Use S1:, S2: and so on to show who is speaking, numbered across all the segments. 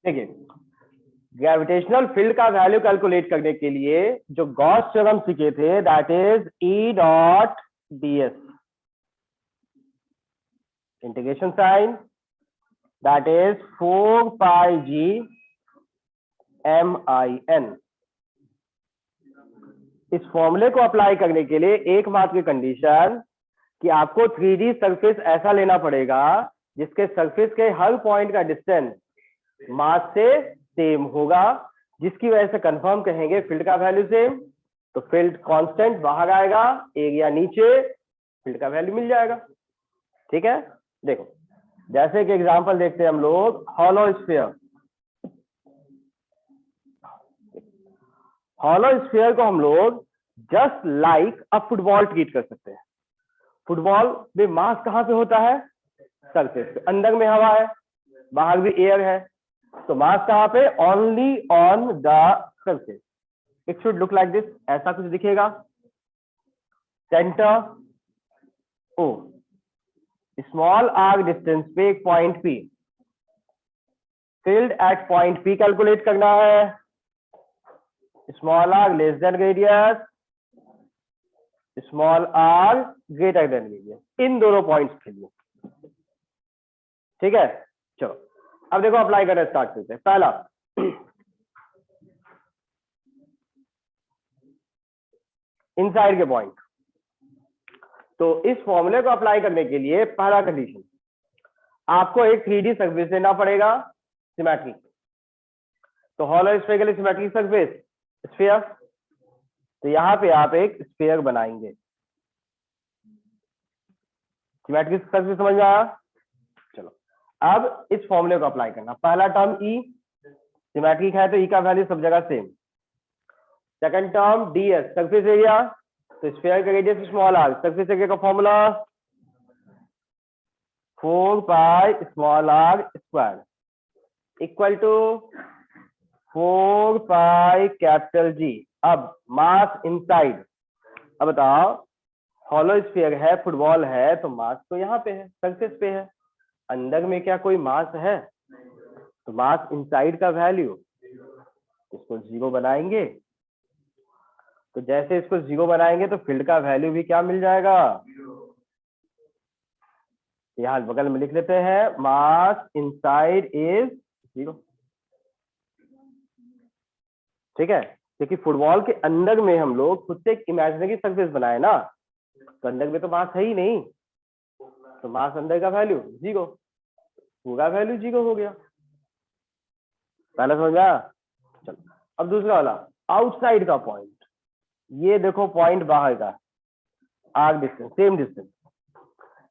S1: देखिए, gravitational field का value calculate करने के लिए जो गॉस थ्योरम सीखे थे, that is E dot D S, integration sign, that is 4 pi G M I N. इस फॉर्मूले को अप्लाई करने के लिए एकमात्र कंडीशन कि आपको 3D सरफेस ऐसा लेना पड़ेगा जिसके सरफेस के हर पॉइंट का डिस्टेंस मास से सेम होगा, जिसकी वजह से कंफर्म कहेंगे फील्ड का वैल्यू सेम। तो फील्ड कांस्टेंट बाहर आएगा, एरिया नीचे, फील्ड का वैल्यू मिल जाएगा। ठीक है, देखो जैसे कि एग्जांपल देखते हैं हम लोग, हॉलो स्फीयर। हॉलो स्फीयर को हम लोग जस्ट लाइक अ फुटबॉल ट्रीट कर सकते हैं। फुटबॉल में मास कहां पे होता है? सरफेस पे। अंदर में हवा है, बाहर भी एयर है, तो मास कहां पे? Only on the surface. It should look like this, ऐसा कुछ दिखेगा। Centre O, small R distance पे एक point P, field at point P calculate करना है। Small R less than radius, small R greater than radius, इन दोनों points के लिए। ठीक है, चलो अब देखो अप्लाई करना स्टार्ट करते हैं। पहला, इनसाइड के पॉइंट। तो इस फॉर्मूले को अप्लाई करने के लिए पहला कंडीशन, आपको एक 3D सरफेस लेना पड़ेगा, सिमेट्रिक। तो हॉलो स्फीयर के लिए सिमेट्रिक सरफेस स्फीयर, तो यहां पे आप एक स्फीयर बनाएंगे। सिमेट्रिक सरफेस समझ में आया? चलो अब इस फॉर्मूले को अप्लाई करना। पहला टर्म ई, सिमेट्रिक है तो ई का वैल्यू सब जगह same. Second term D S, surface area, तो स्फीयर का radius small R, surface area का formula 4 pi small R square equal to 4 pi capital G. अब मास इनसाइड, अब बताओ हॉलो स्फीयर है, फुटबॉल है, तो मास तो यहाँ पे है, सरफेस पे है। अंदर में क्या कोई मास है? तो मास इनसाइड का वैल्यू, इसको 0 बनाएंगे। तो जैसे इसको 0 बनाएंगे तो फील्ड का वैल्यू भी क्या मिल जाएगा? यहां बगल में लिख लेते हैं, मास इनसाइड इज 0। ठीक है, क्योंकि फुटबॉल के अंदर में हम लोग खुद से एक इमेजिनरी सरफेस बनाए ना, तो अंदर में तो मास है ही नहीं, तो मास अंदर का वैल्यू 0, पूरा वैल्यू 0 हो गया। पहला समझ आया? चलो अब दूसरा वाला, आउटसाइड का पॉइंट। ये देखो पॉइंट बाहर का, आर्क डिस्टेंस, सेम डिस्टेंस।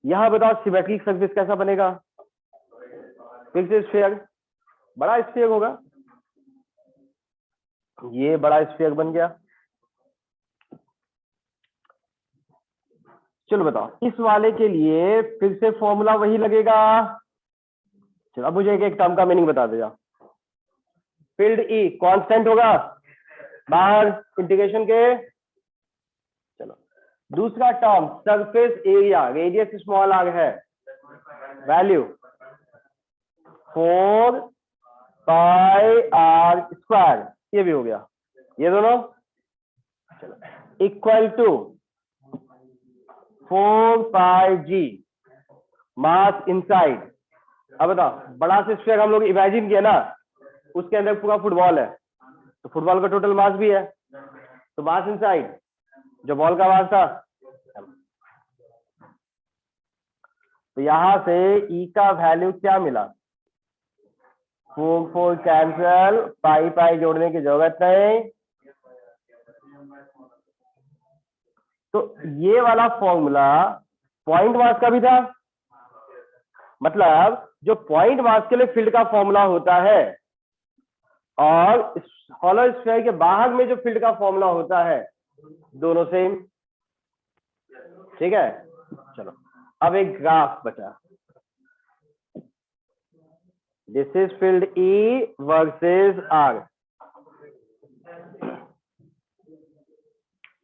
S1: यहां बताओ सिमेट्रिक सरफेस कैसा बनेगा? फिर से स्फीयर, बड़ा स्फीयर होगा, ये बड़ा स्फीयर बन गया। चलो बताओ इस वाले के लिए फिर से फॉर्मूला वही लगेगा। चलो अब मुझे एक टर्म का मीनिंग बता देगा। फील्ड ई कांस्टेंट होगा बाहर इंटीग्रेशन के। चलो दूसरा term surface area, radius small R है, वैल्यू 4 पाई आर स्क्वायर, ये भी हो गया, ये दोनों। चलो equal to 4 pi G mass inside. अब बताओ बड़ा से स्फीयर हम लोग इमेजिन किया ना, उसके अंदर पूरा फुटबॉल है, तो फुटबॉल का टोटल मास भी है, तो मास इनसाइड जो बॉल का मास था। तो यहां से ई का वैल्यू क्या मिला? 4 4 कैंसल, पाई पाई जोड़ने की जरूरत नहीं। तो ये वाला फॉर्मूला पॉइंट मास का भी था, मतलब जो पॉइंट मास के लिए फील्ड का फॉर्मूला होता है और हॉलो स्फीयर के बाहर में जो फील्ड का फॉर्मूला होता है, दोनों सेम। ठीक है, चलो अब एक ग्राफ बचा। This is field E versus R.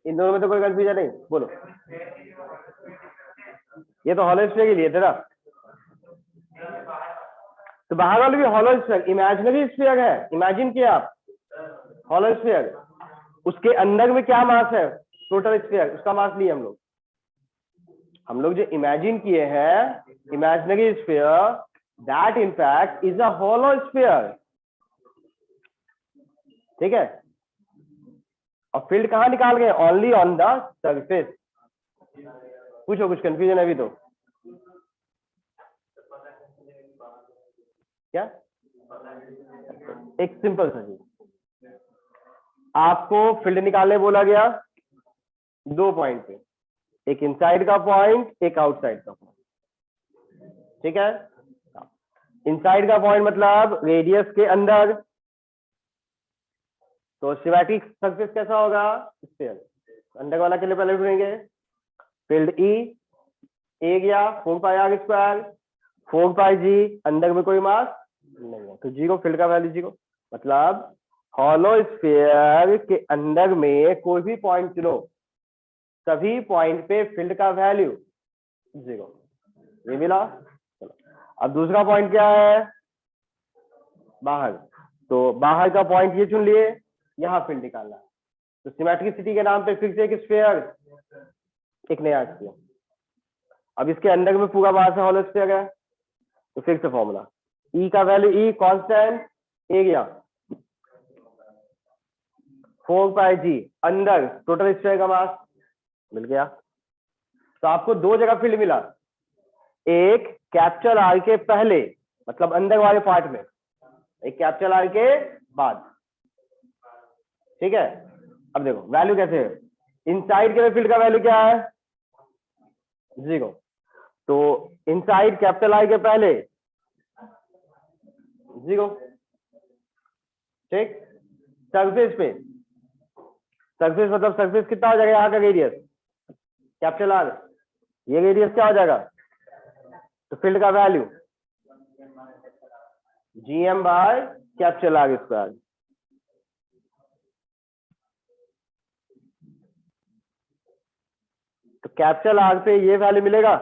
S1: इन दोनों में तो कोई कंफ्यूजन नहीं, बोलो। ये तो हॉलो स्फीयर के लिए थे ना, तो बाहर वाले भी हॉलो स्फीयर, इमेजिनरी स्फीयर है, इमेजिन किया आप हॉलो स्फीयर, उसके अंदर में क्या मास है, टोटल स्फीयर, उसका मास लिए हम लोग जो इमेजिन किए हैं imaginary sphere, that in fact is a hollow sphere. ठीक है, और फील्ड कहां निकाल गए, ओनली ऑन द सरफेस। पूछो, कुछ कंफ्यूजन है अभी तो क्या? एक सिंपल सा चीज, आपको फील्ड निकालने बोला गया 2 पॉइंट पे, एक इनसाइड का पॉइंट, एक आउटसाइड का पॉइंट। ठीक है, इनसाइड का पॉइंट मतलब रेडियस के अंदर, तो सिमेट्रिक सरफेस कैसा होगा, स्फीयर। अंदर वाला के लिए पहले ढूंढेंगे, फील्ड ई ए गया 4 पाई आर स्क्वायर 4 पाई जी, अंदर में कोई मास नहीं है तो जीरो, फील्ड का वैल्यू जीरो। मतलब हॉलो स्फीयर के अंदर में कोई भी पॉइंट चुनो, सभी पॉइंट पे फील्ड का वैल्यू जीरो। ये मिला। चलो अब दूसरा पॉइंट क्या है, बाहर, तो बाहर का पॉइंट ये चुन लिए, यहाँ फील्ड निकालना है, तो सिमेट्रिसिटी के नाम पे फिर से एक स्फीयर, एक नया स्फीयर। अब इसके अंदर में पूरा मास हॉलो स्फीयर है, तो फिर से फॉर्मूला, ई का वैल्यू ई कांस्टेंट, ए गया 4 पाई जी, अंदर टोटल स्फीयर का मास मिल गया। तो आपको 2 जगह फील्ड मिला, एक कैपिटल आर के पहले मतलब अंदर वाले पार्ट में, एक कैपिटल आर के बाद। ठीक है, अब देखो वैल्यू कैसे है, इनसाइड के फील्ड का वैल्यू क्या है, जीरो, तो इनसाइड कैपिटल आई के पहले जीरो। ठीक, सरफेस पे, सरफेस मतलब सरफेस कितना हो जाएगा, यहाँ का रेडियस कैपिटल आर, ये रेडियस क्या हो जाएगा, तो फील्ड का value GM by capital R square. तो कैपिटल आर पे ये वैल्यू मिलेगा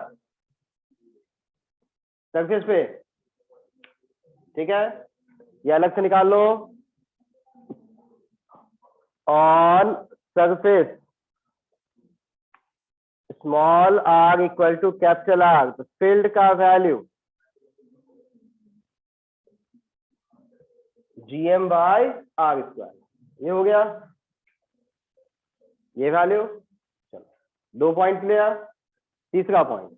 S1: सरफेस पे। ठीक है, ये अलग से निकाल लो, on surface small R equal to capital R, तो फील्ड का value GM by are square. ये हो गया ये वैल्यू। चलो 2 पॉइंट क्लियर। तीसरा पॉइंट,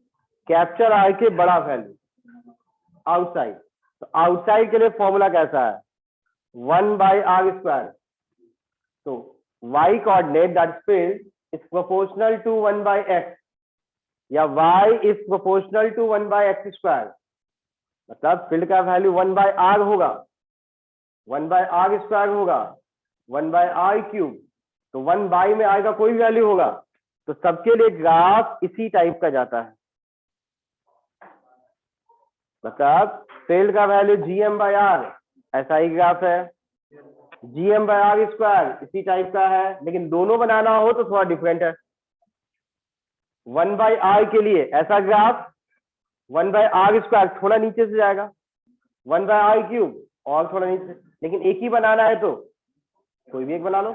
S1: कैपिटल आर के बड़ा वैल्यू आउटसाइड, तो आउटसाइड के लिए फॉर्मूला कैसा है, 1 बाई आर स्क्वायर। तो y coordinate that field is proportional to 1 by x, या y is proportional to 1 by X square, मतलब फील्ड का वैल्यू 1 बाई आर होगा, 1 बाई आर स्क्वायर होगा, 1 बाई आर क्यूब, तो 1 बाई में आर का कोई भी वैल्यू होगा, तो सबके लिए ग्राफ इसी टाइप का जाता है। मतलब फील्ड का वैल्यू जीएम बाई आर, ऐसा ही ग्राफ है, जीएम बाई आर स्क्वायर इसी टाइप का है, लेकिन दोनों बनाना हो तो थोड़ा डिफरेंट है। 1 बाई आर के लिए ऐसा ग्राफ, 1 बाई आर स्क्वायर थोड़ा नीचे से जाएगा, 1 बाई आर क्यूब और थोड़ा नीचे, लेकिन एक ही बनाना है तो कोई भी एक बना लो।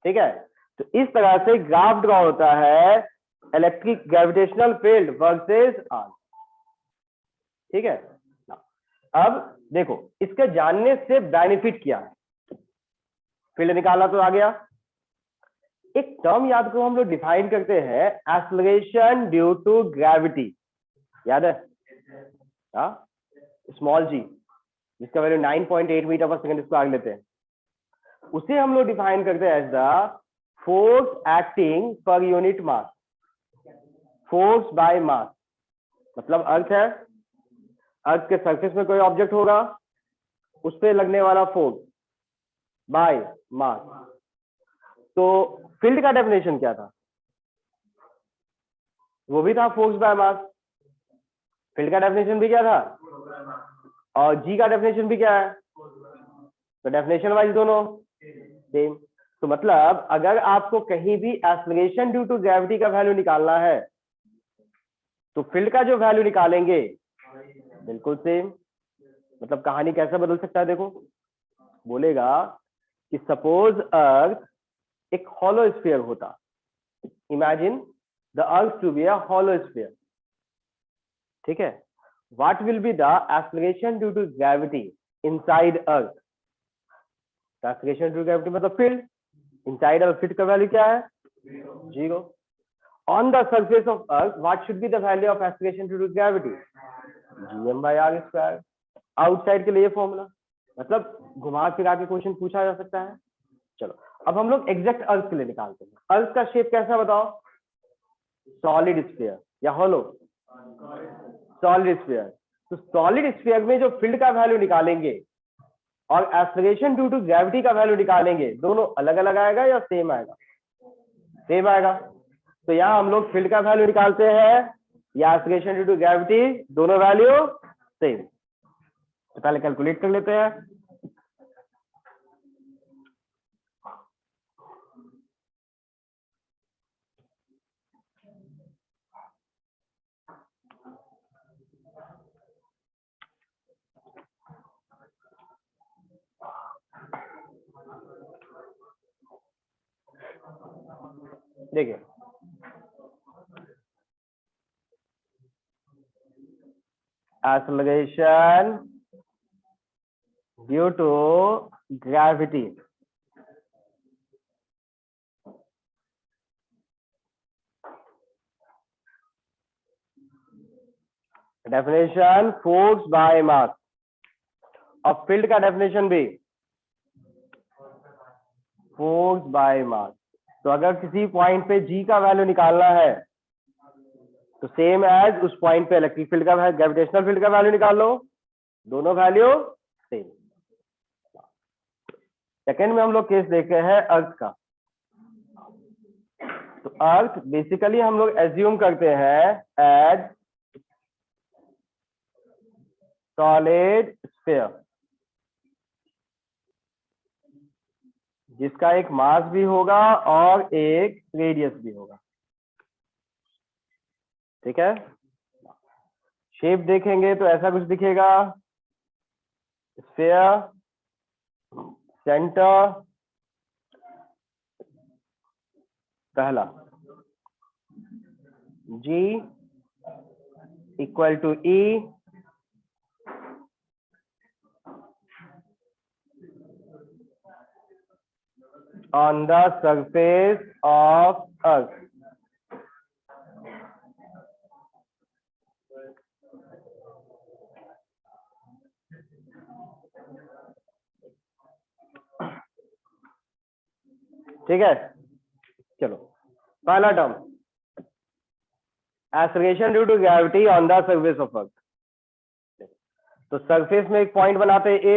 S1: ठीक है, तो इस तरह से ग्राफ ड्रॉ होता है electric gravitational field versus R. ठीक है, अब देखो इसके जानने से बेनिफिट क्या है, फील्ड निकाला तो आ गया, एक टर्म याद करो हम लोग डिफाइन करते हैं, एक्सेलरेशन ड्यू टू ग्रेविटी, याद है, स्मॉल जी, जिसका वैल्यू 9.8 मीटर पर सेकंड स्क्वायर लेते हैं, उसे हम लोग डिफाइन करते हैं एज द फोर्स एक्टिंग पर unit mass, force by mass. मतलब अर्थ है, अर्थ के सरफेस में कोई ऑब्जेक्ट होगा, उस पर लगने वाला फोर्स बाय मास। तो फील्ड का डेफिनेशन क्या था, वो भी था फोर्स बाय मास, फील्ड का डेफिनेशन भी क्या था, और जी का डेफिनेशन भी क्या है, तो डेफिनेशन वाइज दोनों सेम। तो मतलब अगर आपको कहीं भी एक्सेलरेशन ड्यू टू ग्रेविटी का वैल्यू निकालना है, तो फील्ड का जो वैल्यू निकालेंगे बिल्कुल सेम। मतलब कहानी कैसे बदल सकता है, देखो बोलेगा कि सपोज अर्थ एक हॉलो स्फीयर होता, imagine the earth to be a hollow sphere, ठीक है, what will be the acceleration due to gravity inside earth. Acceleration due to gravity मतलब फील्ड, इनसाइड अर्थ फील्ड का वैल्यू क्या है, 0। On the surface of earth what should be the value of acceleration due to gravity, gm/r²। Outside के लिए formula, मतलब घुमा फिरा के क्वेश्चन पूछा जा सकता है। चलो अब हम लोग एग्जैक्ट अर्थ के लिए निकालते हैं। अर्थ का शेप कैसा बताओ, सॉलिड स्फीयर या होलो, सॉलिड स्फीयर। तो सॉलिड स्फीयर में जो फील्ड का वैल्यू निकालेंगे और एक्सेलरेशन ड्यू टू ग्रेविटी का वैल्यू निकालेंगे, दोनों अलग अलग आएगा या सेम आएगा, सेम आएगा। तो यहाँ हम लोग फील्ड का वैल्यू निकालते हैं या एक्सेलरेशन ड्यू टू ग्रेविटी, दोनों वैल्यू सेम। तो पहले कैलकुलेट कर लेते हैं। देखिए acceleration due to gravity, definition force by mass, और फील्ड का डेफिनेशन भी फोर्स बाय मास। तो अगर किसी पॉइंट पे जी का वैल्यू निकालना है तो सेम एज उस पॉइंट पे इलेक्ट्रिक फील्ड का, ग्रेविटेशनल फील्ड का वैल्यू निकाल लो, दोनों वैल्यू सेम। सेकेंड में हम लोग केस देखे हैं अर्थ का। तो अर्थ बेसिकली हम लोग एज्यूम करते हैं एज सॉलिड स्फीयर, जिसका एक मास भी होगा और एक रेडियस भी होगा, ठीक है। शेप देखेंगे तो ऐसा कुछ दिखेगा, स्फीयर, सेंटर पहला, G equal to E on the surface of earth, ठीक है। चलो पहला term, acceleration due to gravity on the surface of earth. तो सरफेस में एक पॉइंट बनाते हैं ए,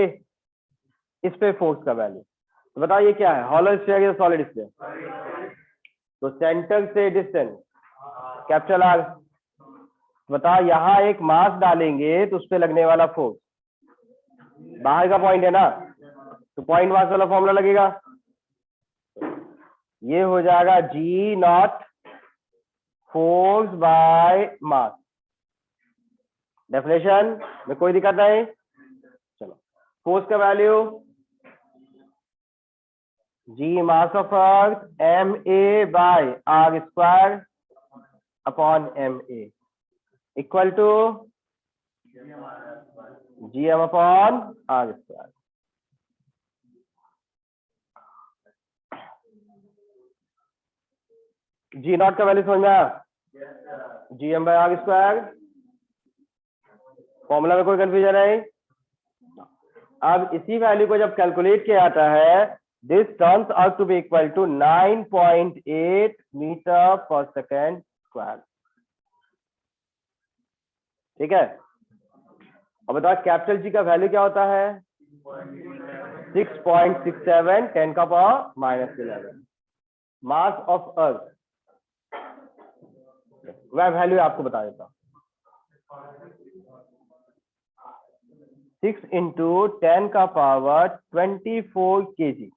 S1: इस पे फोर्स का वैल्यू, तो बताओ ये क्या है, हॉलो स्फीयर या सॉलिड स्फीयर। तो सेंटर से डिस्टेंस कैपिटल आर, बताओ यहाँ एक मास डालेंगे तो उस पे लगने वाला फोर्स, बाहर का पॉइंट है ना, तो पॉइंट मास वाला फॉर्मूला लगेगा, ये हो जाएगा G naught force by mass. Definition में कोई दिक्कत नहीं। चलो फोर्स का value G mass of earth M A by are square upon M A equal to G M upon are square. Ji naught का वैल्यू समझ में आया, G M by are square, formula में कोई कंफ्यूजन नहीं। अब इसी वैल्यू को जब कैलकुलेट किया जाता है, this terms out to be equal to 9.8 metre पर सेकेंड स्क्वायर, ठीक है। अब बताओ कैपिटल जी का वैल्यू क्या होता है, 6.67 10 का पावर -11। मास ऑफ अर्थ वह वैल्यू आपको बता देता हूं, 6 इंटू 10 का power 24 kg।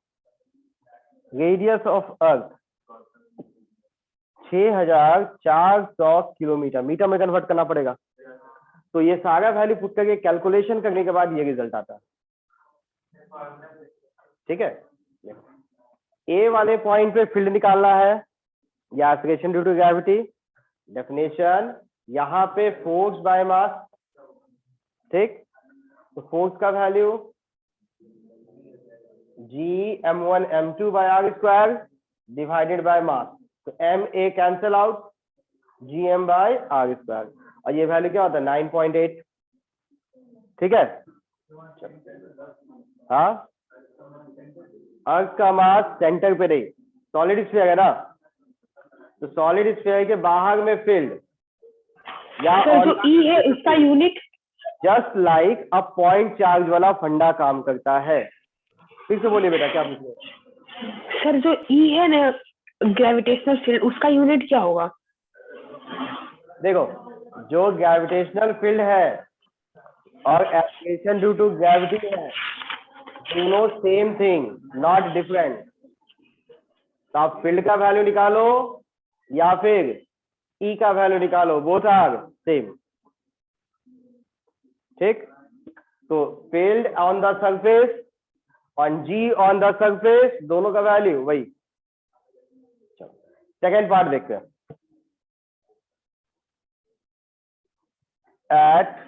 S1: Radius of earth 6400 kilometre, metre में कन्वर्ट करना पड़ेगा, तो ये सारा वैल्यू पुट करके कैलकुलेशन करने के बाद ये रिजल्ट आता है। ठीक है, ए वाले पॉइंट पे फील्ड निकालना है या acceleration due to gravity. Definition यहाँ पे फोर्स बाय मास, ठीक, तो फोर्स का value G m1 m2 by are square divided by mass, तो M A cancel out, Gm by are square, और ये वैल्यू क्या होता है 9.8। ठीक है, हाँ, अर्थ का मास सेंटर पे नहीं, सॉलिड स्फीयर है ना, तो सॉलिड स्फीयर के बाहर में फील्ड या
S2: जो E है उसका unit
S1: just like a point charge वाला फंडा काम करता है। फिर से बोलिए बेटा, क्या पूछ रहे हो?
S2: सर जो E है ना ग्रेविटेशनल फील्ड, उसका यूनिट क्या होगा?
S1: देखो, जो ग्रेविटेशनल फील्ड है और एक्सीलरेशन ड्यू टू ग्रेविटी है, दोनों सेम थिंग, नॉट डिफरेंट। तो आप फील्ड का वैल्यू निकालो या फिर ई का वैल्यू निकालो, बोथ आर सेम। ठीक, तो field on the surface on G on the surface, दोनों का वैल्यू वही। सेकेंड पार्ट देखते हैं। At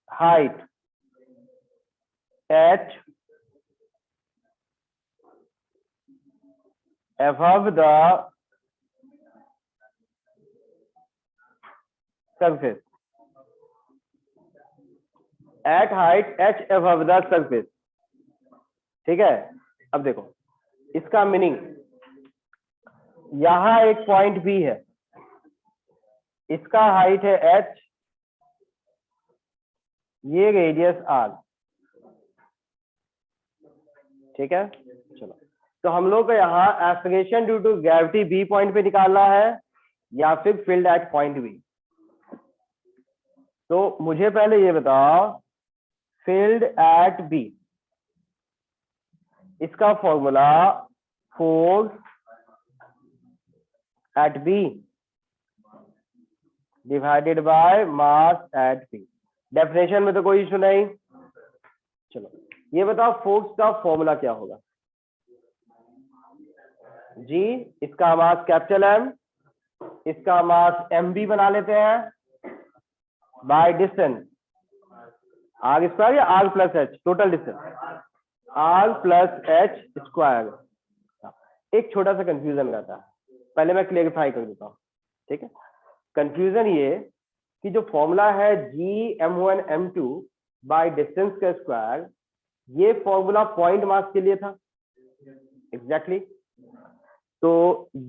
S1: height h above the surface, at height h above the surface। ठीक है, अब देखो इसका मीनिंग, यहां एक पॉइंट B है, इसका हाइट है h, ये रेडियस r। ठीक है, चलो, तो हम लोग को यहाँ acceleration due to gravity B point पे निकालना है या फिर फील्ड एट पॉइंट B। तो मुझे पहले ये बताओ, फील्ड एट B, इसका formula force at B divided by mass at B। Definition में तो कोई इशू नहीं। चलो, ये बताओ फोर्स का फॉर्मूला क्या होगा? जी, इसका मास कैपिटल M, इसका मास mb बना लेते हैं, बाय डिस्टेंस आर स्क्वायर या R plus H, total distance R plus H square. एक छोटा सा कंफ्यूजन रहता है, पहले मैं क्लियरिफाई कर देता हूँ। ठीक है, कंफ्यूजन ये कि जो फॉर्मूला है Gm1 m2 बाय डिस्टेंस का स्क्वायर, ये फॉर्मूला पॉइंट मास के लिए था। एग्जैक्टली तो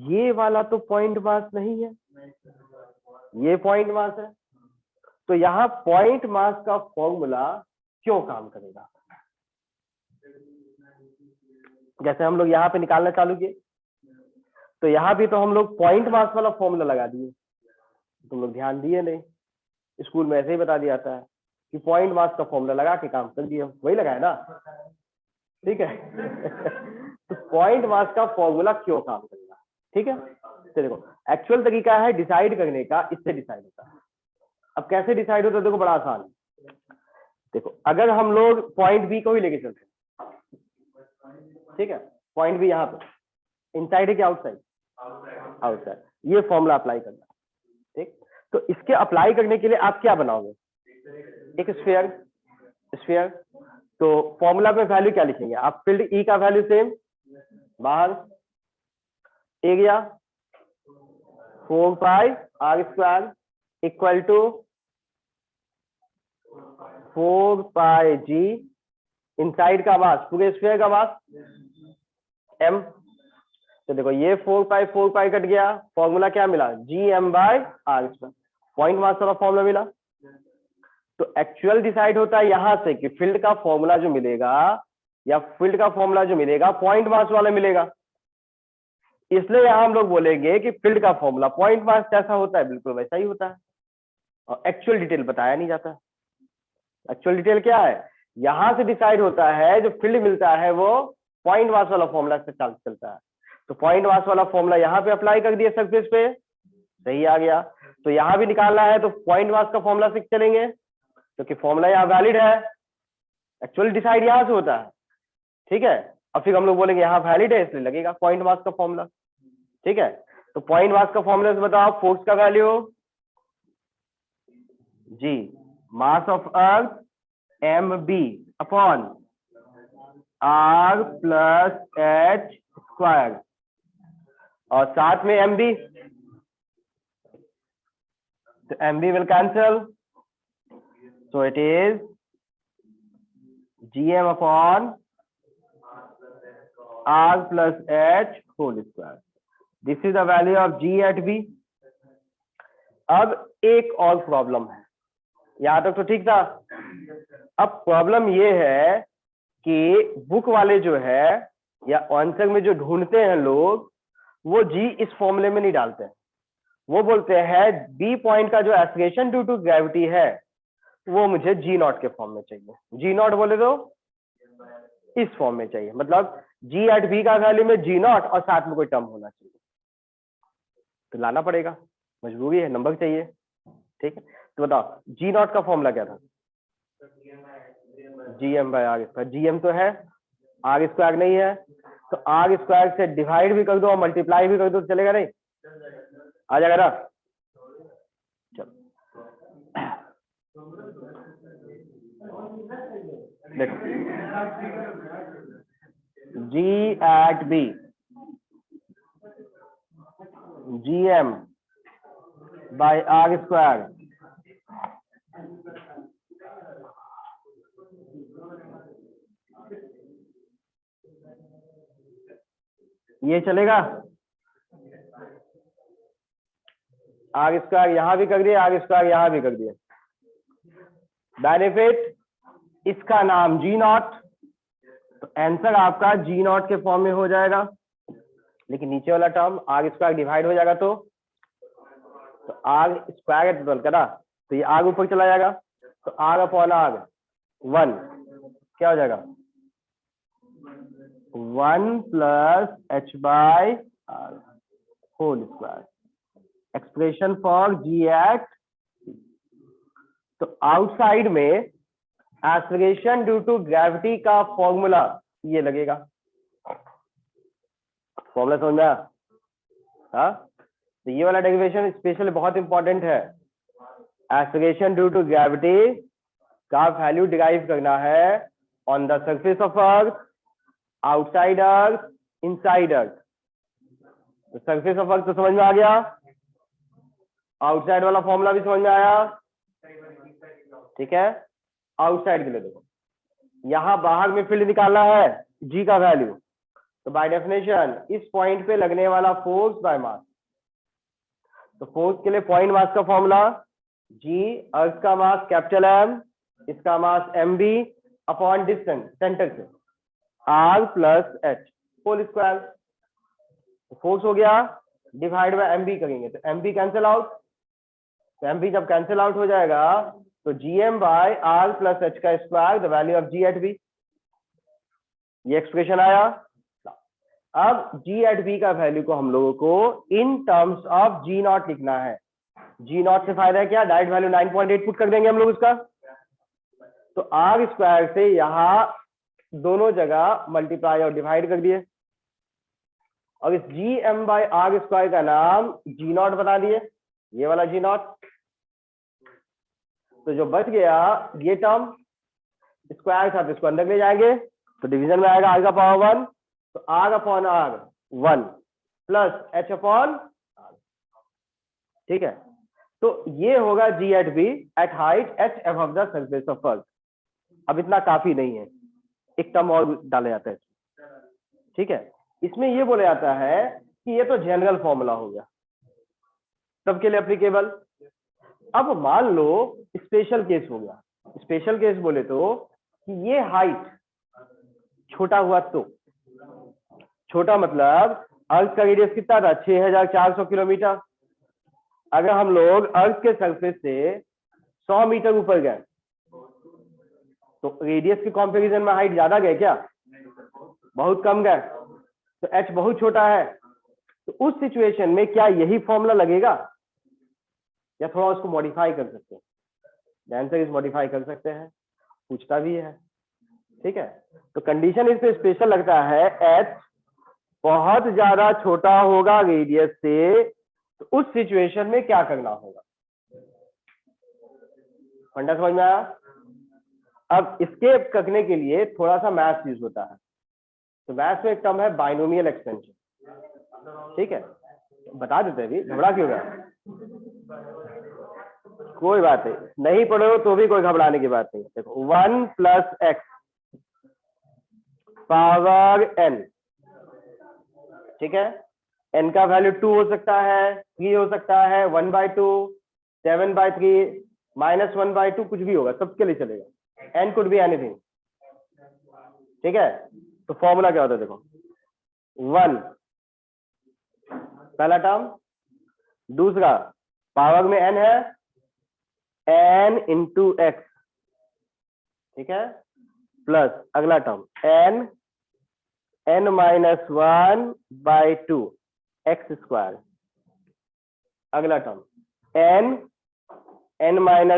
S1: ये वाला तो पॉइंट मास नहीं है, ये पॉइंट मास है। तो यहाँ पॉइंट मास का फॉर्मूला क्यों काम करेगा? जैसे हम लोग यहाँ पे निकालना चालू किए, तो यहाँ भी तो हम लोग पॉइंट मास वाला फॉर्मूला लगा दिए, तुम लोग ध्यान दिए नहीं, स्कूल में ऐसे ही बता दिया जाता है कि पॉइंट मास का फॉर्मूला लगा के काम कर दिया, वही लगाया ना। ठीक है तो पॉइंट मास का फॉर्मूला क्यों काम करेगा? ठीक है, तो देखो एक्चुअल तरीका है डिसाइड करने का, इससे डिसाइड होता है। अब कैसे डिसाइड होता है? देखो बड़ा आसान है। देखो अगर हम लोग पॉइंट बी को ही लेके चलते हैं, ठीक है, पॉइंट बी यहाँ पे इनसाइड है कि आउटसाइड? आउटसाइड। ये फॉर्मूला अप्लाई करना, ठीक। तो इसके अप्लाई करने के लिए आप क्या बनाओगे? एक स्फीयर, स्फीयर। तो फॉर्मूला में वैल्यू क्या लिखेंगे आप? फील्ड ई का वैल्यू सेम, बाहर area 4 pi R square equal to 4 pi G, inside का मास, पूरे स्फीयर का मास m। तो देखो ये 4 पाई कट गया, फॉर्मूला क्या मिला? Gm by are square, point mass वाला फॉर्मूला मिला। तो एक्चुअल डिसाइड होता है यहां से कि फील्ड का फॉर्मूला जो मिलेगा या फील्ड का फॉर्मूला जो मिलेगा पॉइंट मास वाला मिलेगा। इसलिए यहां हम लोग बोलेंगे कि फील्ड का फॉर्मूला पॉइंट मास जैसा होता है, बिल्कुल वैसा ही होता है, और एक्चुअल डिटेल बताया नहीं जाता। एक्चुअल डिटेल क्या है? यहां से डिसाइड होता है, जो फील्ड मिलता है वो पॉइंट मास वाला फॉर्मूला से चलता है। तो पॉइंट मास वाला फॉर्मूला यहाँ पे अप्लाई कर दिया सरफेस पे, सही आ गया। तो यहाँ भी निकालना है तो पॉइंट मास का फॉर्मूला से चलेंगे, क्योंकि फॉर्मूला यहाँ वैलिड है, एक्चुअली डिसाइड यहाँ से होता है, ठीक है। अब फिर हम लोग बोलेंगे यहाँ वैलिड है इसलिए लगेगा पॉइंट मास का फॉर्मूला, ठीक है। तो पॉइंट मास का फॉर्मूला से बताओ, फोर्स का value G, mass of earth M B upon R plus H square, और साथ में एम बी, तो M B will cancel, so it is gm upon r plus h whole square. This is the value of g at b. अब एक और problem है, यहां तक तो ठीक था। अब प्रॉब्लम ये है कि बुक वाले जो है या आंसर में जो ढूंढते हैं लोग, वो जी इस फॉर्मूले में नहीं डालते हैं। वो बोलते हैं बी पॉइंट का जो एक्सीलरेशन ड्यू टू ग्रेविटी है वो मुझे जी नॉट के फॉर्म में चाहिए। जी नॉट बोले तो इस फॉर्म में चाहिए, मतलब जी एट बी का वैल्यू में जी नॉट और साथ में कोई टर्म होना चाहिए, तो लाना पड़ेगा, मजबूरी है, नंबर चाहिए, ठीक है। तो बताओ जी नॉट का फॉर्मूला क्या था? G M by R square. G M तो है, आर स्क्वायर नहीं है, तो आर स्क्वायर से डिवाइड भी कर दो और मल्टीप्लाई भी कर दो, तो चलेगा नहीं? आ जाएगा ना? चलो देखो, G at B G M by R square ये चलेगा? आर स्क्वायर यहां भी कर दिए, आर स्क्वायर यहां भी कर दिए। बेनिफिट, इसका नाम जी नॉट, तो आंसर आपका जी नॉट के फॉर्म में हो जाएगा, लेकिन नीचे वाला टर्म आर स्क्वायर डिवाइड हो जाएगा, तो आर स्क्वायर टोटल करा, तो ये आर ऊपर चला जाएगा, तो आर अपॉन आर 1 क्या हो जाएगा? 1 plus H by R whole square, expression for G at. तो आउटसाइड में एक्सीलरेशन ड्यू टू ग्रेविटी का फॉर्मूला ये लगेगा, फॉर्मूला समझ में आया? हाँ, तो ये वाला डेरिवेशन स्पेशली बहुत इंपॉर्टेंट है। एक्सीलरेशन ड्यू टू ग्रेविटी का वैल्यू डिराइव करना है on the surface of Earth, outside Earth, inside Earth. तो सरफेस ऑफ अर्थ तो समझ में आ गया, आउटसाइड वाला फॉर्मूला भी समझ में आया, ठीक है। आउटसाइड के लिए देखो, यहां बाहर में फील्ड निकालना है जी का वैल्यू, तो बाय डेफिनेशन इस पॉइंट पे लगने वाला फोर्स बाय मास, तो फोर्स के लिए पॉइंट मास का फॉर्मूला जी, अर्थ का मास कैपिटल एम, इसका mass M B upon distance centre से R plus H whole square. Force हो गया, डिवाइड बाय एम बी करेंगे तो एम बी कैंसिल आउट, तो एम बी जब कैंसिल आउट हो जाएगा तो G M by R plus H का square the value of G at B, ये एक्सप्रेशन आया। अब जी एट बी का वैल्यू को हम लोगों को in terms of G not लिखना है। जी नॉट से फायदा है क्या? डायरेक्ट वैल्यू 9.8 पुट कर देंगे हम लोग उसका, तो आर स्क्वायर से यहां दोनों जगह मल्टीप्लाई और डिवाइड कर दिए, और इस G M by R square का नाम जी नॉट बता दिए, ये वाला जी नॉट। तो जो बच गया ये टर्म स्क्वायर था, तो इसको अंदर ले जाएंगे, तो डिवीजन में आएगा आर का पावर 1, तो R upon R 1 plus H upon R, ठीक है। तो ये होगा G at B at height H above the surface of Earth. अब इतना काफी नहीं है, एक टर्म और डाला जाता है, ठीक है। इसमें ये बोला जाता है कि ये तो जनरल फॉर्मूला हो गया, सबके लिए एप्लीकेबल। अब मान लो स्पेशल केस हो गया, स्पेशल केस बोले तो कि ये हाइट छोटा हुआ, तो छोटा मतलब अर्थ का रेडियस कितना था? 6400 किलोमीटर। अगर हम लोग अर्थ के सरफेस से 100 मीटर ऊपर गए तो रेडियस के कंपैरिजन में हाइट ज्यादा गए क्या? बहुत कम गए, तो एच बहुत छोटा है। तो उस सिचुएशन में क्या यही फॉर्मूला लगेगा? या थोड़ा उसको मॉडिफाई कर सकते हैं, द आंसर इज मॉडिफाई कर सकते हैं, पूछता भी है। ठीक है, तो कंडीशन इस पे स्पेशल लगता है, h बहुत ज्यादा छोटा होगा रेडियस से, तो उस सिचुएशन में क्या करना होगा। फंडा समझ में आया। अब इसके करने के लिए थोड़ा सा मैथ्स यूज होता है, तो मैथ्स में एक टर्म है बाइनोमियल एक्सपेंशन। ठीक है, बता देते हैं, अभी घबरा क्यों गया, कोई बात नहीं पढ़े हो तो भी कोई घबराने की बात नहीं। देखो 1 + x पावर n, ठीक है, n का वैल्यू 2 हो सकता है, 3 हो सकता है, 1/2, 7/3, -1/2, कुछ भी होगा, सबके लिए चलेगा, n कुड बी एनीथिंग। ठीक है, तो फॉर्मूला क्या होता है, देखो 1 पहला टर्म, दूसरा पावर में n है, n × x, ठीक है, प्लस अगला टर्म n -1/2 x², अगला term n n-1 ×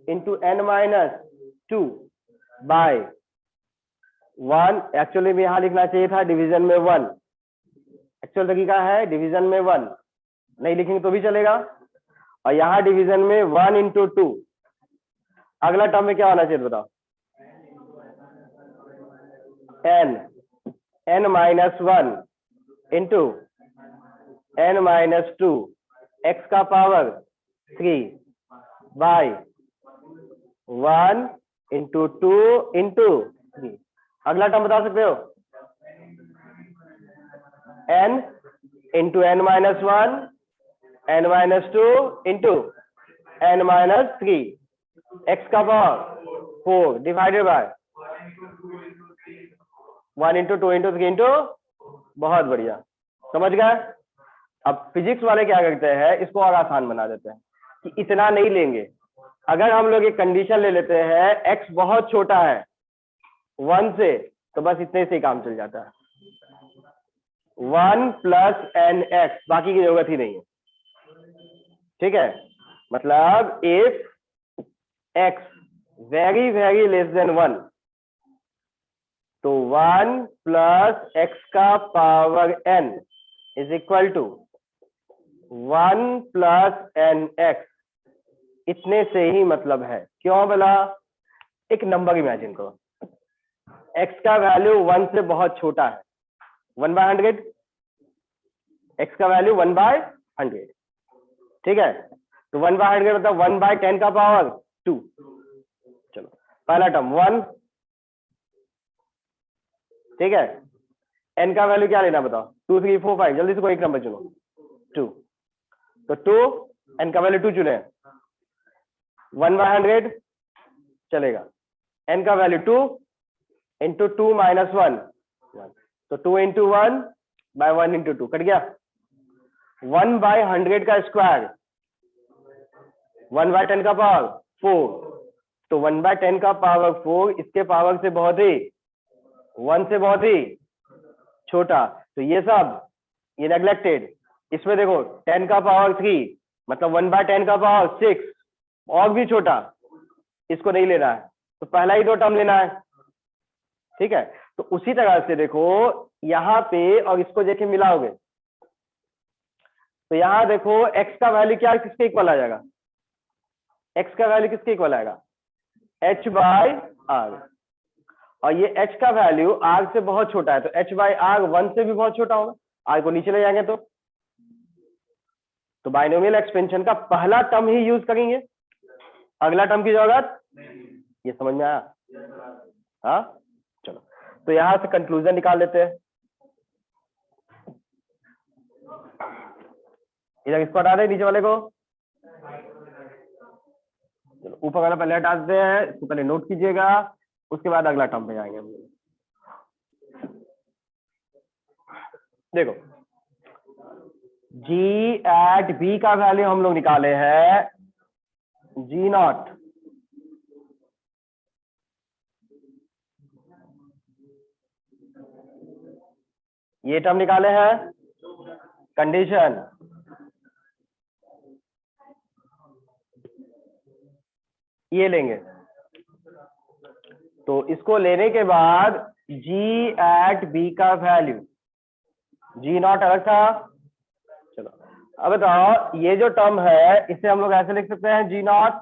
S1: n-2/1। Actually में यहां लिखना चाहिए था डिवीजन में 1, एक्चुअल तरीका है डिवीजन में 1, नहीं लिखेंगे तो भी चलेगा, और यहाँ डिवीजन में 1 × 2। अगला टर्म में क्या होना चाहिए बताओ, n n-1 × n-2 x⁴/1 × 2 × 3। अगला टर्म बता सकते हो, n × n-1 n-2 × n-3 x⁴ divided by 1 × 2 × 3 × बहुत बढ़िया, समझ गए। अब फिजिक्स वाले क्या करते हैं, इसको और आसान बना देते हैं कि इतना नहीं लेंगे। अगर हम लोग एक कंडीशन ले लेते हैं x बहुत छोटा है 1 से, तो बस इतने से ही काम चल जाता है, 1 + nx, बाकी की जरूरत ही नहीं है। ठीक है, मतलब if x very very less than 1, तो 1 + x⁴n is equal to 1 + nx, इतने से ही मतलब है। क्यों बोला, एक नंबर इमेजिन करो, x का वैल्यू 1 से बहुत छोटा है, 1/100, x का वैल्यू 1/100, ठीक है, तो 1/100 मतलब 1/10⁻²। चलो पहला टर्म 1, ठीक है, n का वैल्यू क्या लेना बताओ, 2 3 4 5, जल्दी से कोई एक नंबर चुनो, 2, तो 2, n का वैल्यू 2 चुने, 1/100 चलेगा, n का वैल्यू 2 × 2 - 1 1, तो 2 × 1/1 × 2 कट गया, 1/100 का स्क्वायर 1/10⁴, तो 1/10⁴ इसके पावर से बहुत ही 1 से बहुत ही छोटा, तो ये सब ये नेग्लेक्टेड। इसमें देखो 10⁻³ मतलब 1/10⁻6 और भी छोटा, इसको नहीं लेना है, तो पहला ही 2 टर्म लेना है। ठीक है, तो उसी तरह से देखो यहां पे और इसको देखे मिलाओगे, तो यहां देखो x का वैल्यू क्या किसके इक्वल आ जाएगा, x का वैल्यू किसके इक्वल आएगा, h/r, और ये h का वैल्यू r से बहुत छोटा है, तो h/r 1 से भी बहुत छोटा होगा, r को नीचे ले जाएंगे तो बाइनोमियल एक्सपेंशन का पहला टर्म ही यूज करेंगे, अगला टर्म की जरूरत, ये समझ में आया। हाँ चलो, तो यहां से कंक्लूजन निकाल लेते हैं, इधर इसको हटा दे, नीचे वाले को, चलो ऊपर वाला पहले हटा देते हैं, इसको पहले नोट कीजिएगा, उसके बाद अगला टर्म पे जाएंगे हम। देखो g⁻b का वैल्यू हम लोग निकाले हैं g0, ये टर्म निकाले हैं कंडीशन, ये लेंगे, तो इसको लेने के बाद g एट b का वैल्यू, g नॉट अलग था। चलो अब बताओ, ये जो टर्म है इसे हम लोग ऐसे लिख सकते हैं, g not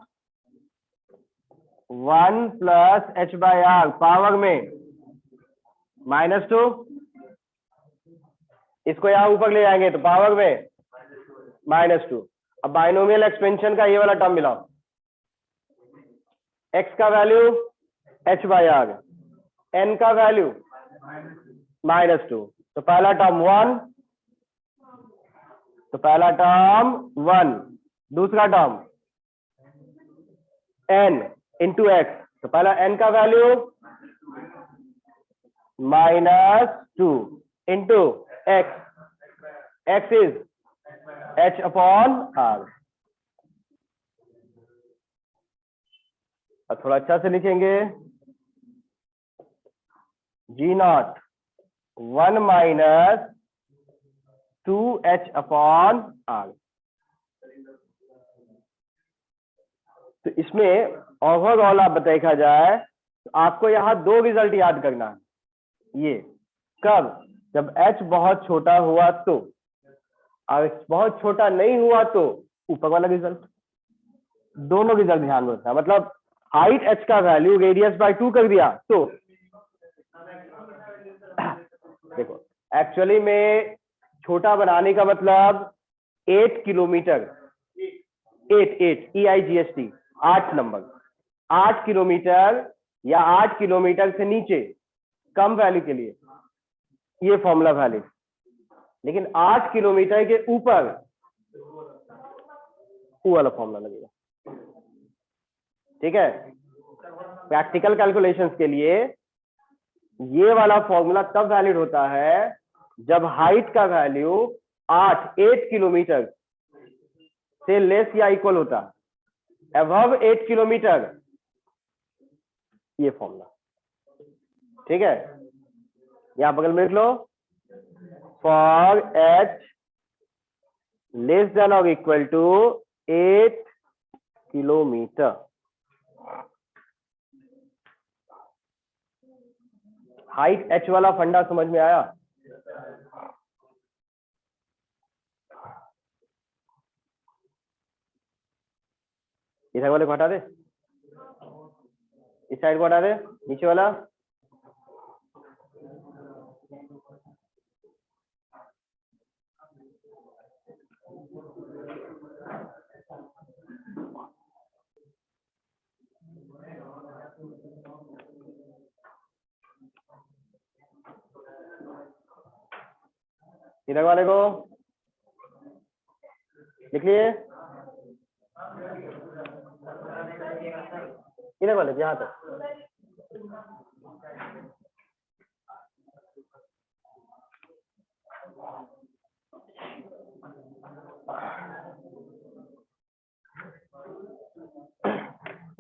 S1: 1 plus h by R power में -2, इसको यहां ऊपर ले जाएंगे तो पावर में -2। अब बाइनोमियल एक्सपेंशन का ये वाला टर्म मिलाओ, x का value h by R, n का वैल्यू -2, तो पहला टर्म 1, तो पहला टर्म 1, दूसरा टर्म n इंटू x, तो पहला n का value -2 into x, x is h upon r। अब थोड़ा अच्छा से लिखेंगे, g not 1 minus 2h upon r। तो इसमें ओवरऑल आप देखा जाए तो आपको यहां दो रिजल्ट याद करना है। ये कब, जब h बहुत छोटा हुआ तो, और बहुत छोटा नहीं हुआ तो ऊपर वाला रिजल्ट, दोनों रिजल्ट ध्यान में रखना। मतलब हाइट h का वैल्यू रेडियस बाय 2 कर दिया तो देखो, एक्चुअली में छोटा बनाने का मतलब 8 किलोमीटर, 8 EIGHT 8 नंबर, 8 किलोमीटर या 8 किलोमीटर से नीचे कम वैल्यू के लिए ये फॉर्मूला वैलिड, लेकिन 8 किलोमीटर के ऊपर वो वाला फॉर्मूला लगेगा। ठीक है, प्रैक्टिकल कैलकुलेशंस के लिए ये वाला फॉर्मूला तब वैलिड होता है जब हाइट का वैल्यू 8 किलोमीटर से लेस या इक्वल होता है, अबव 8 किलोमीटर, ये फॉर्मूला। ठीक है, यहां बगल में लिख लो, फॉर h लेस देन और equal to 8 kilometre. Height h वाला फंडा समझ में आया? इधर वाले को हटा दे, इस साइड को हटा दे, नीचे वाला। इधर वाले को लिख लिए, इधर वाले यहां तक।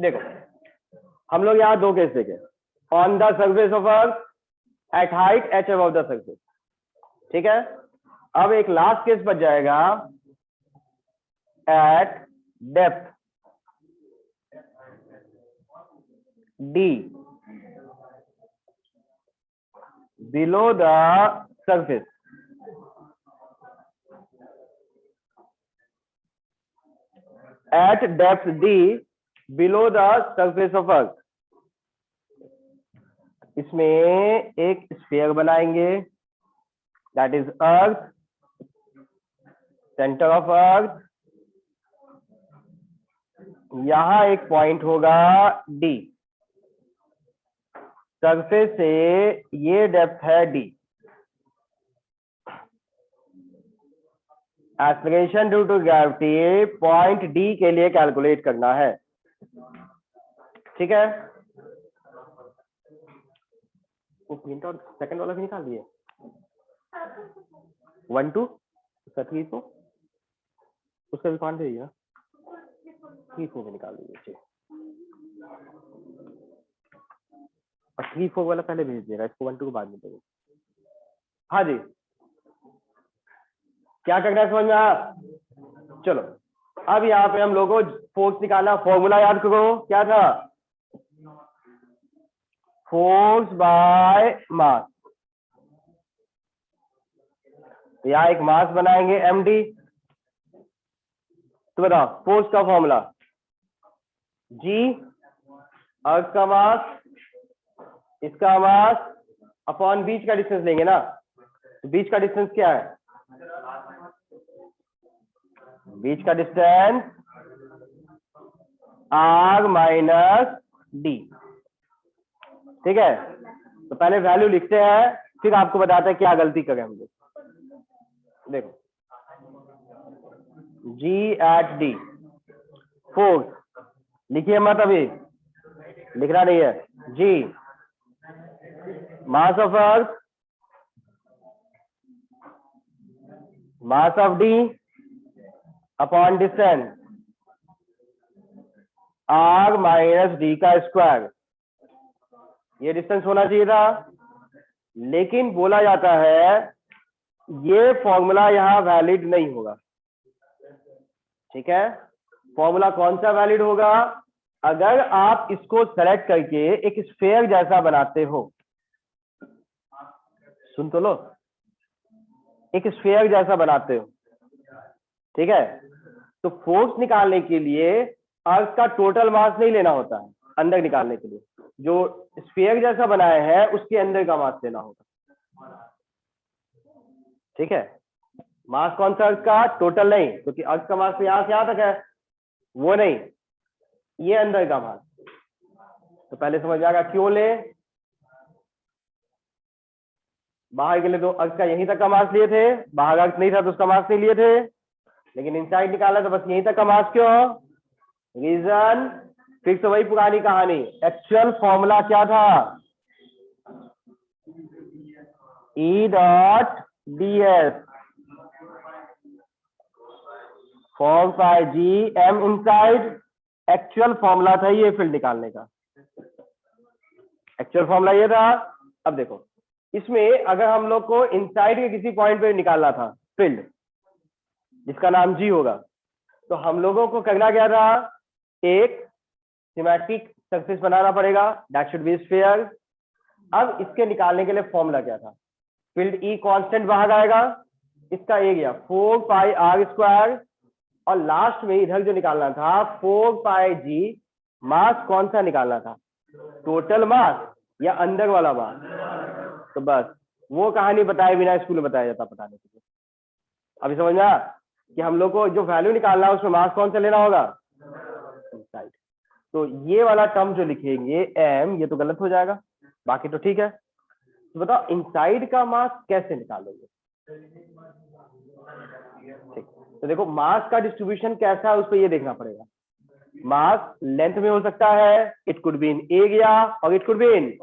S1: देखो, हम लोग यहाँ दो केस देखे, on the surface of earth at height h above the surface. ठीक है, अब एक लास्ट केस बच जाएगा, eight depth d below the surface. Eight depth d below the surface of अर्थ, इसमें एक स्फीयर बनाएंगे, that is earth, centre of earth, यहां एक पॉइंट होगा d, सरफेस से ये डेप्थ है d। Acceleration due to gravity point d के लिए कैलकुलेट करना है। ठीक है, वो प्रिंट आउट सेकंड वाला भी निकाल दिए, 1 2 उसका 3 4 उसका भी कौन दीजिए, 3 4 भी निकाल दीजिए, और 3 4 वाला पहले भेज देगा, इसको 1 2 को बाद में देंगे। हाँ जी, क्या करना है समझ में आया? चलो अब यहाँ पे हम लोगों को फोर्स निकालना, फॉर्मूला याद करो क्या था, फोर्स बाय मास। तो यहाँ एक मास बनाएंगे md। तो बताओ फोर्स का फॉर्मूला g, अर्थ का मास, इसका मास अपॉन बीच का डिस्टेंस लेंगे ना। तो बीच का डिस्टेंस क्या है, बीच का डिस्टेंस r माइनस डी। ठीक है, तो पहले वैल्यू लिखते हैं, फिर आपको बताते हैं क्या गलती करें हम लोग। देखो G एट D, फोर्स लिखिए मत, अभी लिखना नहीं है। G mass of earth, mass of D upon distance R minus D का स्क्वायर। ये डिस्टेंस होना चाहिए था, लेकिन बोला जाता है ये फॉर्मूला यहां वैलिड नहीं होगा। ठीक है, फॉर्मूला कौन सा वैलिड होगा, अगर आप इसको सेलेक्ट करके एक स्फीयर जैसा बनाते हो। सुन तो लो, एक स्फीयर जैसा बनाते हो। ठीक है, तो फोर्स निकालने के लिए अर्थ का टोटल मास नहीं लेना होता है, अंदर निकालने के लिए जो स्फीयर जैसा बनाया है उसके अंदर का मास लेना होगा। ठीक है, मास कौन सा, अर्थ का टोटल नहीं, क्योंकि अर्थ का मास तो यहां से यहां तक है, वो नहीं, ये अंदर का मास। तो पहले समझ आएगा क्यों ले, बाहर के लिए तो अर्थ का यहीं तक का मास लिए थे, बाहर अर्थ नहीं था तो उसका मास नहीं लिए थे, लेकिन इनसाइड निकाला तो बस यहीं तक का मास। क्यों, रीजन फिर से वही पुरानी कहानी, एक्चुअल फॉर्मूला क्या था, E dot D S form by G M inside. Actual formula था ये फील्ड निकालने का, एक्चुअल फॉर्मूला ये था। अब देखो इसमें अगर हम लोग को इनसाइड के किसी पॉइंट पे निकालना था फील्ड जिसका नाम जी होगा, तो हम लोगों को करना क्या था, एक सिमेट्रिक सरफेस बनाना पड़ेगा, दैट शुड बी स्फीयर। अब इसके निकालने के लिए फॉर्मूला क्या था, फील्ड ई कांस्टेंट बाहर आएगा, इसका एरिया 4 पाई आर स्क्वायर, और लास्ट में इधर जो निकालना था 4 पाई जी। मास कौन सा निकालना था, टोटल मास या अंदर वाला मास। तो बस वो कहानी बताए बिना स्कूल में बताया जाता पढ़ाने के लिए। अभी समझ में आया कि हम लोग को जो वैल्यू निकालना है उसमें मास कौन सा लेना होगा, इनसाइड। तो ये वाला टर्म जो लिखेंगे एम, ये तो गलत हो जाएगा, बाकी तो ठीक है। तो बताओ इनसाइड का मास कैसे निकालोगे। ठीक, तो देखो मास का डिस्ट्रीब्यूशन कैसा है उस पर ये देखना पड़ेगा। मास लेंथ में हो सकता है, it could be in area और it could be in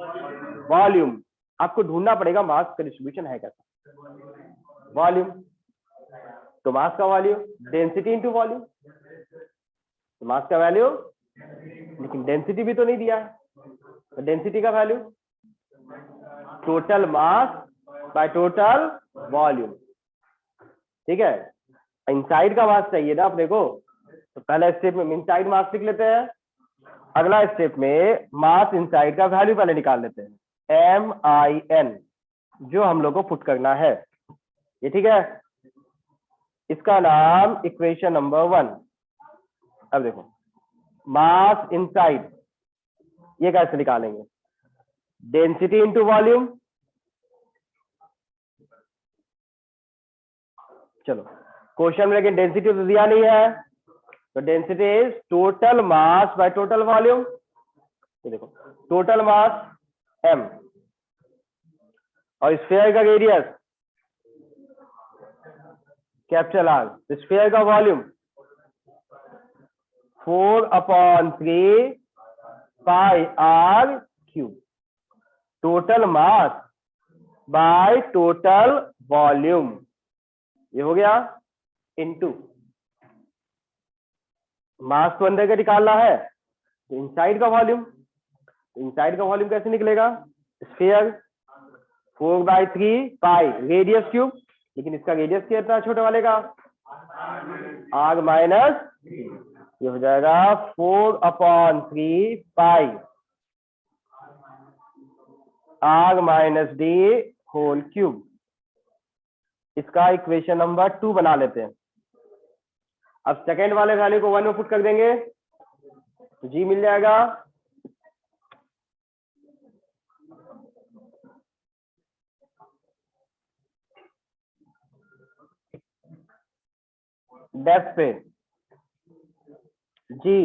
S1: volume. आपको ढूंढना पड़ेगा मास का डिस्ट्रीब्यूशन है कैसा, वॉल्यूम तो मास का वॉल्यूम, डेंसिटी इनटू वॉल्यूम तो मास का वैल्यू, लेकिन डेंसिटी भी तो नहीं दिया है, तो डेंसिटी का value total mass by total volume. ठीक है, इनसाइड का मास चाहिए ना अपने को, तो पहला स्टेप में इनसाइड मास लिख लेते हैं, अगला स्टेप में मास इनसाइड का वैल्यू पहले निकाल लेते हैं, MIN जो हम लोग को पुट करना है ये। ठीक है, इसका नाम इक्वेशन नंबर 1। अब देखो मास इनसाइड ये कैसे निकालेंगे, डेंसिटी इनटू वॉल्यूम। चलो क्वेश्चन में लेकिन डेंसिटी तो दिया नहीं है, तो density is total mass by total volume. तो देखो टोटल मास m और स्फीयर का रेडियस कैपिटल R, स्फीयर का volume 4/3 pi r cube. Total mass by total volume ये हो गया, इनटू मास तो अंदर का निकालना है तो इनसाइड का वॉल्यूम। इनसाइड का वॉल्यूम कैसे निकलेगा, स्फीयर 4/3 पाई रेडियस क्यूब, लेकिन इसका रेडियस क्या था छोटे वाले का आर माइनस, ये हो जाएगा 4/3 pi R minus D whole cube. इसका इक्वेशन नंबर 2 बना लेते हैं। अब सेकेंड वाले वैल्यू को 1 में पुट कर देंगे तो जी मिल जाएगा। डेप्थ पे जी,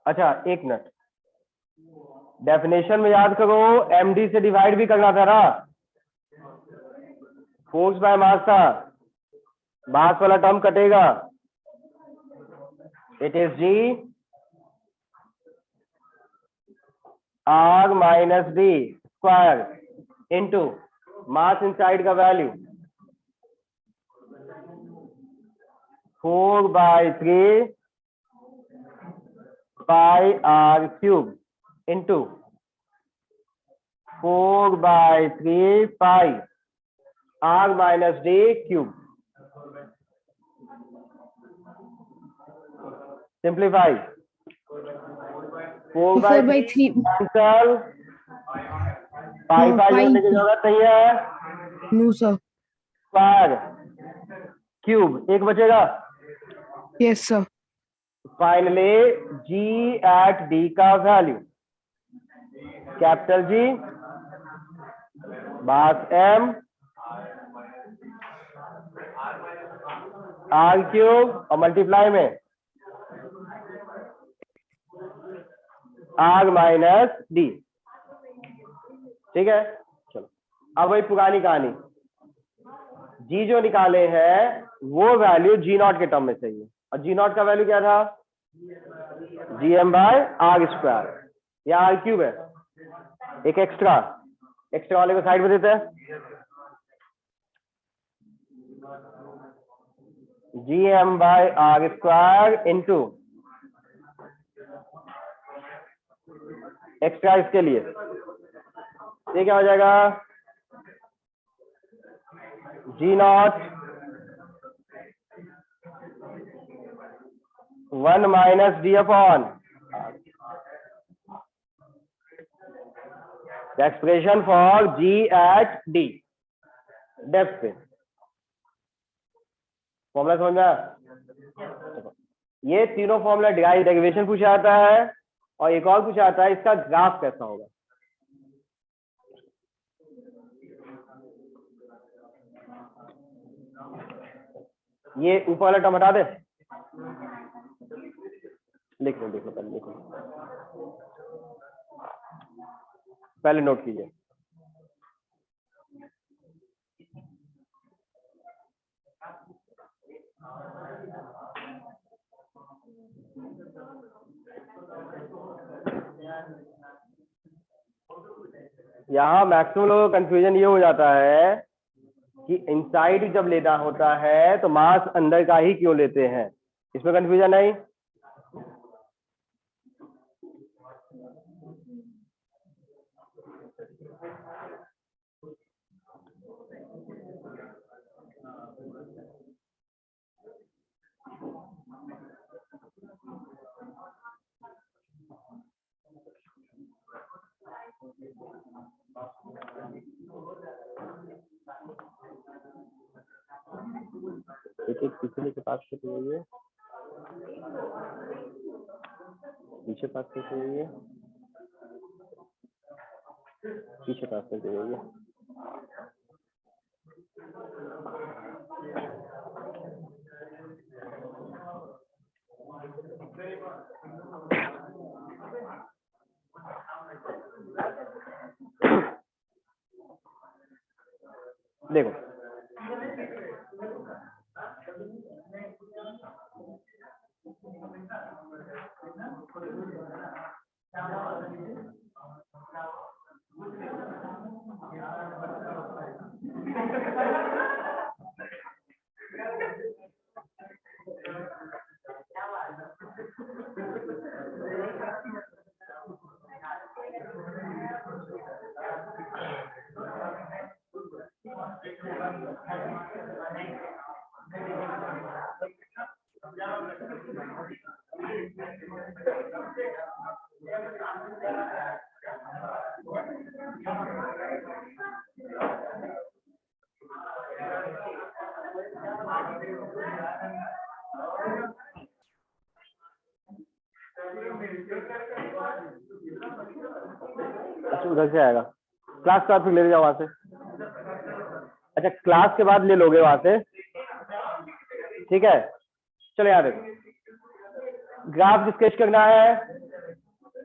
S1: अच्छा एक मिनट, डेफिनेशन में याद करो एमडी से डिवाइड भी करना था ना, फोर्स बाय मास था, मास वाला टर्म कटेगा, it is G R minus D square into mass inside का value 4/3 pi R cube into 4/3 pi R minus D cube. Simplify 4/3 cancel, pi जोड़ने की जरूरत नहीं है,
S2: नो सर।
S1: स्क्वायर क्यूब एक बचेगा।
S2: Yes sir.
S1: Finally ji at D का value capital G मास M R cube और मल्टीप्लाई में आर माइनस डी। ठीक है, चलो अब वही पुरानी कहानी, जी जो निकाले हैं वो वैल्यू जी नॉट के टर्म में चाहिए, और जी नॉट का वैल्यू क्या था, G M by are square, या आर क्यूब है, एक एक्स्ट्रा वाले को साइड में देते हैं, G M by are square into extra इसके लिए, ये क्या हो जाएगा, G naught 1 minus D upon expression for G at D depth पे। फॉर्मूला समझ में आया? ये तीनों फॉर्मूला डेरिवेशन पूछा जाता है और एक और पूछा जाता है इसका ग्राफ कैसा होगा। ये ऊपर वाला टर्म हटा दे, लिख लो पहले, लिख लो पहले, नोट कीजिए। यहाँ मैक्सिमम लोगों का कंफ्यूजन ये हो जाता है कि इनसाइड जब लेना होता है तो मास अंदर का ही क्यों लेते हैं, इसमें कंफ्यूजन नहीं। एक पिछले के पास से चाहिए, पीछे पास से चाहिए, पीछे पास से चाहिए। देखो अच्छा उधर से आएगा, क्लास के बाद फिर ले जाओ वहां से। अच्छा क्लास के बाद ले लोगे वहां से, ठीक है। चलो यार देखो, ग्राफ स्केच करना है,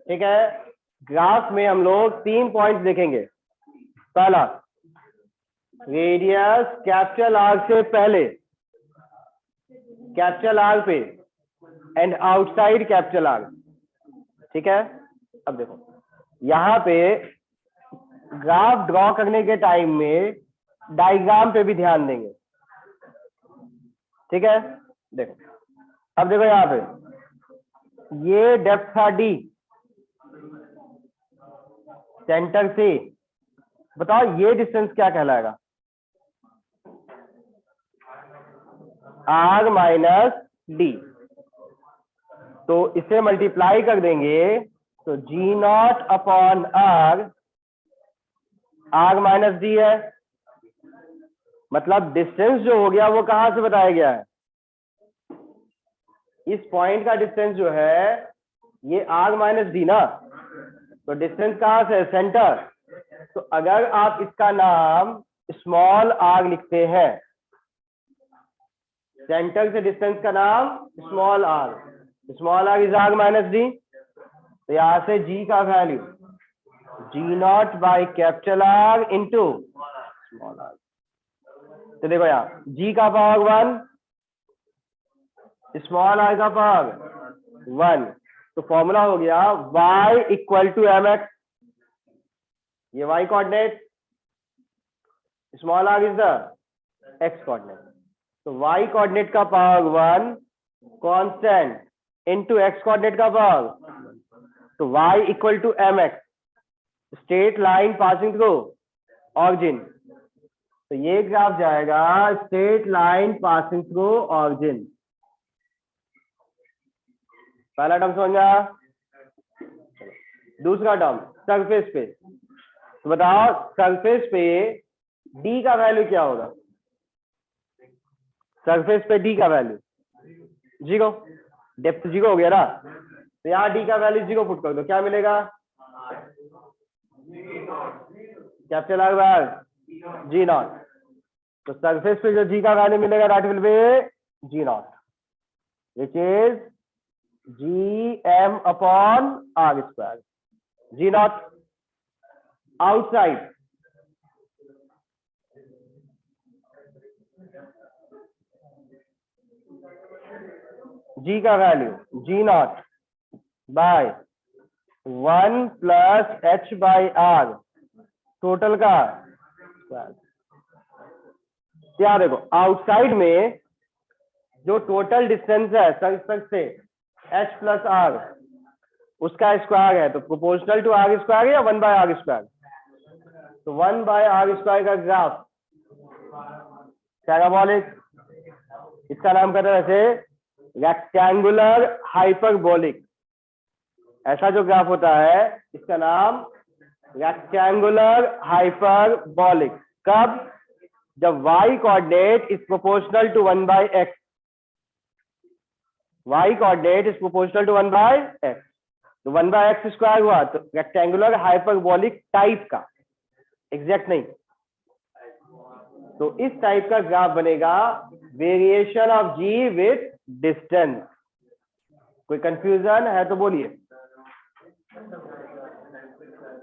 S1: ठीक है। ग्राफ में हम लोग 3 पॉइंट्स देखेंगे। पहला, रेडियस कैपिटल आर से पहले, कैपिटल आर पे, एंड आउटसाइड कैपिटल आर, ठीक है। अब देखो यहाँ पे ग्राफ ड्रॉ करने के टाइम में डायग्राम पे भी ध्यान देंगे, ठीक है। देखो अब देखो यहाँ पे ये डेप्थ था डी, सेंटर से, बताओ ये डिस्टेंस क्या कहलाएगा? R minus D. तो इसे मल्टीप्लाई कर देंगे तो g nought upon r, r minus d है, मतलब डिस्टेंस जो हो गया वो कहां से बताया गया है? इस पॉइंट का डिस्टेंस जो है ये आर माइनस डी ना, तो डिस्टेंस कहां से? सेंटर। तो अगर आप इसका नाम स्मॉल आर लिखते हैं, सेंटर से डिस्टेंस का नाम small R is R minus D, तो यहां से जी का value ji naught by capital R into small R. तो देखो यहाँ जी का पावर 1, स्मॉल आर का पावर 1, तो फॉर्मूला हो गया y equal to M X, ये y coordinate, small R is the x coordinate, तो y कोऑर्डिनेट का power 1 constant into x coordinate का पावर, तो y equal to M x, straight line passing through origin, तो ये graph जाएगा straight line passing through origin. पहला term समझ गया। दूसरा टर्म सरफेस पे, तो बताओ सरफेस पे डी का वैल्यू क्या होगा? सरफेस पे डी का वैल्यू 0, डेप्थ 0 हो गया ना, तो यहाँ डी का वैल्यू 0 पुट कर दो, क्या मिलेगा? Capital R bar g not, तो सरफेस पे जो जी का वैल्यू मिलेगा that will be g not, which is g M upon are square, ji not. Outside g का value ji not by 1 plus H by r, total का square. क्या देखो आउटसाइड में जो टोटल डिस्टेंस है सरफेस से h plus r, उसका square है, तो प्रोपोर्शनल टू आर स्क्वायर या 1 बाय आर स्क्वायर? तो 1 बाय आर स्क्वायर का ग्राफ पैराबोलिक, इसका नाम कहते हैं वैसे रेक्टेंगुलर हाइपरबोलिक। ऐसा जो ग्राफ होता है इसका नाम रेक्टेंगुलर हाइपरबोलिक। कब? जब y coordinate is proportional to 1 by x, y coordinate is proportional to 1 by x, तो 1 बाय x स्क्वायर हुआ, तो रेक्टेंगुलर हाइपरबोलिक टाइप का, एग्जैक्ट नहीं। तो इस टाइप का ग्राफ बनेगा, variation of g with distance. कोई कंफ्यूजन है तो बोलिए।